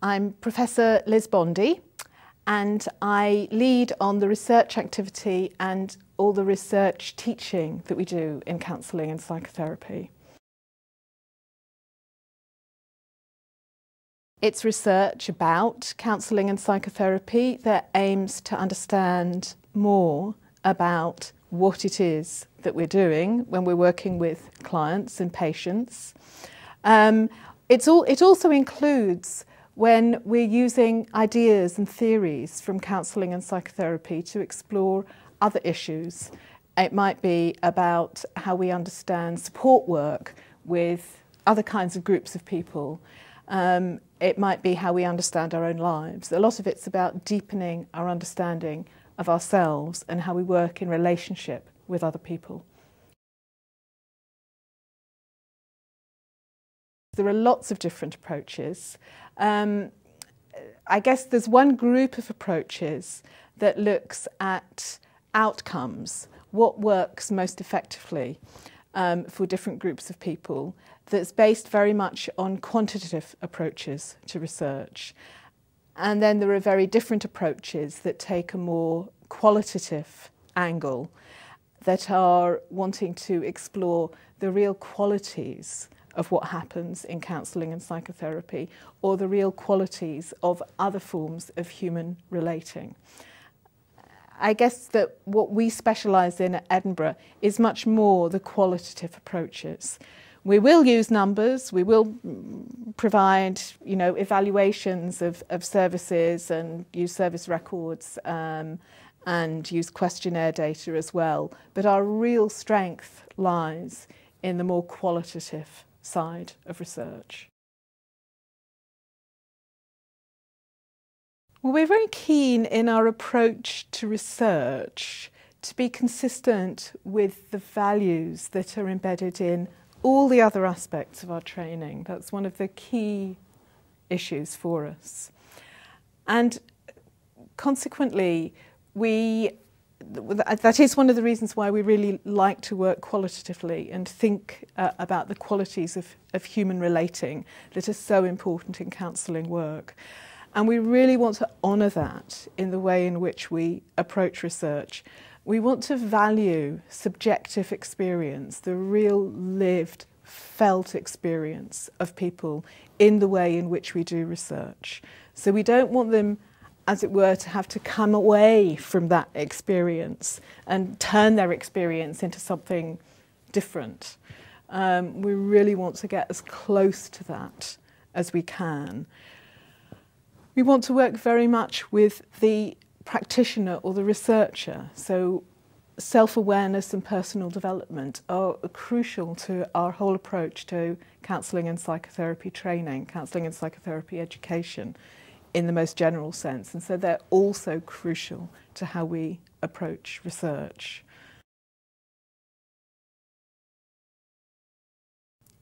I'm Professor Liz Bondi and I lead on the research activity and all the research teaching that we do in counselling and psychotherapy. It's research about counselling and psychotherapy that aims to understand more about what it is that we're doing when we're working with clients and patients. It also includes when we're using ideas and theories from counselling and psychotherapy to explore other issues. It might be about how we understand support work with other kinds of groups of people. It might be how we understand our own lives. A lot of it's about deepening our understanding of ourselves and how we work in relationship with other people. There are lots of different approaches. I guess there's one group of approaches that looks at outcomes, what works most effectively for different groups of people, that's based very much on quantitative approaches to research. And then there are very different approaches that take a more qualitative angle, that are wanting to explore the real qualities of what happens in counselling and psychotherapy, or the real qualities of other forms of human relating. I guess that what we specialise in at Edinburgh is much more the qualitative approaches. We will use numbers, we will provide, evaluations of services and use service records and use questionnaire data as well. But our real strength lies in the more qualitative side of research. Well, we're very keen in our approach to research to be consistent with the values that are embedded in all the other aspects of our training. That's one of the key issues for us. And consequently, that is one of the reasons why we really like to work qualitatively and think about the qualities of human relating that are so important in counselling work. And we really want to honour that in the way in which we approach research. We want to value subjective experience, the real lived, felt experience of people in the way in which we do research. So we don't want them, as it were, to have to come away from that experience and turn their experience into something different. We really want to get as close to that as we can. We want to work very much with the practitioner or the researcher, so self-awareness and personal development are crucial to our whole approach to counselling and psychotherapy training, counselling and psychotherapy education in the most general sense, and so they're also crucial to how we approach research.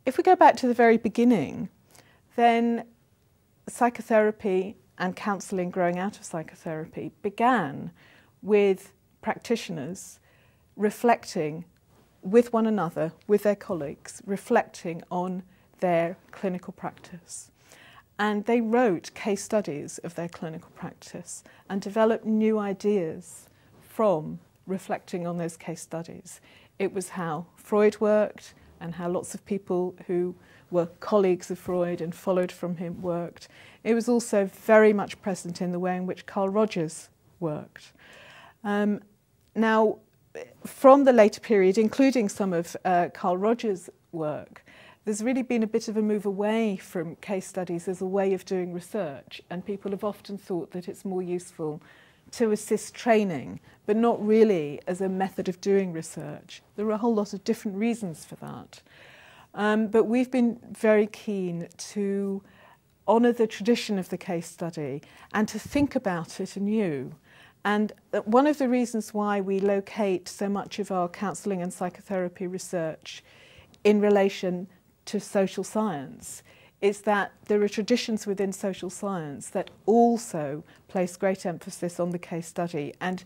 If we go back to the very beginning, then psychotherapy and counselling growing out of psychotherapy began with practitioners reflecting with one another, with their colleagues, reflecting on their clinical practice. And they wrote case studies of their clinical practice and developed new ideas from reflecting on those case studies. It was how Freud worked and how lots of people who were colleagues of Freud and followed from him worked. It was also very much present in the way in which Carl Rogers worked. Now, from the later period, including some of Carl Rogers' work, there's really been a bit of a move away from case studies as a way of doing research, and people have often thought that it's more useful to assist training, but not really as a method of doing research. There are a whole lot of different reasons for that. But we've been very keen to honour the tradition of the case study and to think about it anew. And one of the reasons why we locate so much of our counselling and psychotherapy research in relation to social science is that there are traditions within social science that also place great emphasis on the case study and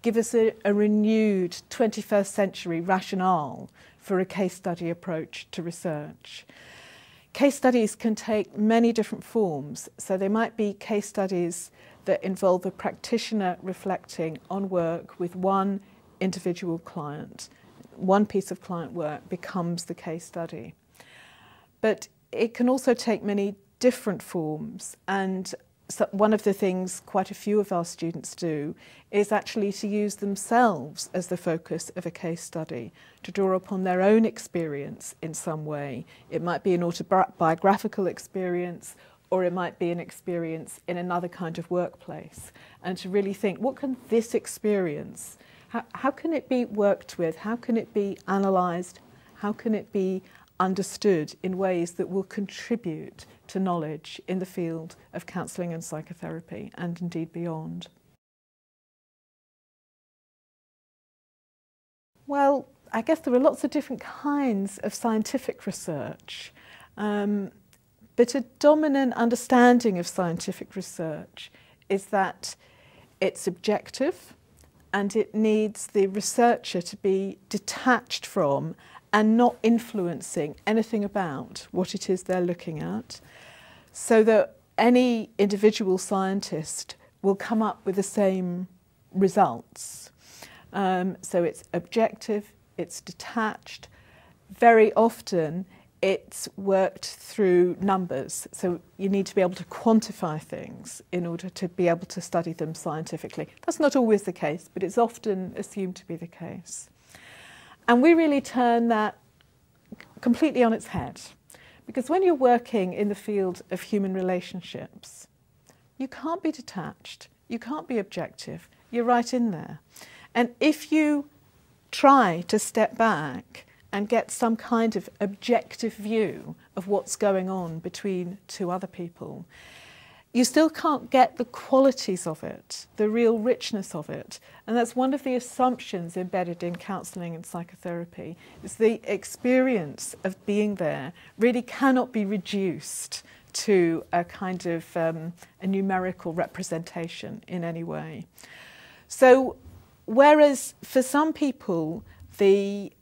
give us a renewed 21st century rationale for a case study approach to research. case studies can take many different forms. So they might be case studies that involve a practitioner reflecting on work with one individual client. One piece of client work becomes the case study. But it can also take many different forms, and so one of the things quite a few of our students do is actually to use themselves as the focus of a case study, to draw upon their own experience in some way. It might be an autobiographical experience, or it might be an experience in another kind of workplace, and to really think, what can this experience, how can it be worked with, how can it be analysed, how can it be understood in ways that will contribute to knowledge in the field of counselling and psychotherapy, and indeed beyond. Well, I guess there are lots of different kinds of scientific research, but a dominant understanding of scientific research is that it's objective and it needs the researcher to be detached from and not influencing anything about what it is they're looking at, so that any individual scientist will come up with the same results. So it's objective, it's detached. Very often it's worked through numbers, so you need to be able to quantify things in order to be able to study them scientifically. That's not always the case, but it's often assumed to be the case. And we really turn that completely on its head, because when you're working in the field of human relationships, you can't be detached, you can't be objective, you're right in there. And if you try to step back and get some kind of objective view of what's going on between two other people, you still can't get the qualities of it, the real richness of it. And that's one of the assumptions embedded in counselling and psychotherapy, is the experience of being there really cannot be reduced to a kind of a numerical representation in any way. So whereas for some people the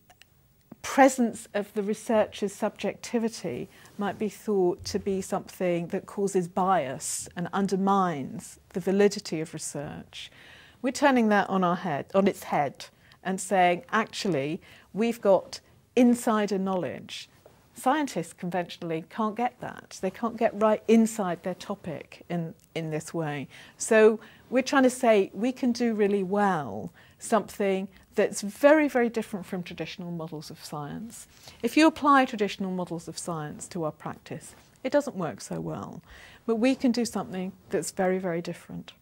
presence of the researcher's subjectivity might be thought to be something that causes bias and undermines the validity of research, we're turning that on its head and saying, actually, we've got insider knowledge. Scientists conventionally can't get that. They can't get right inside their topic in this way. So we're trying to say we can do really well something that's very, very different from traditional models of science. If you apply traditional models of science to our practice, it doesn't work so well. But we can do something that's very, very different.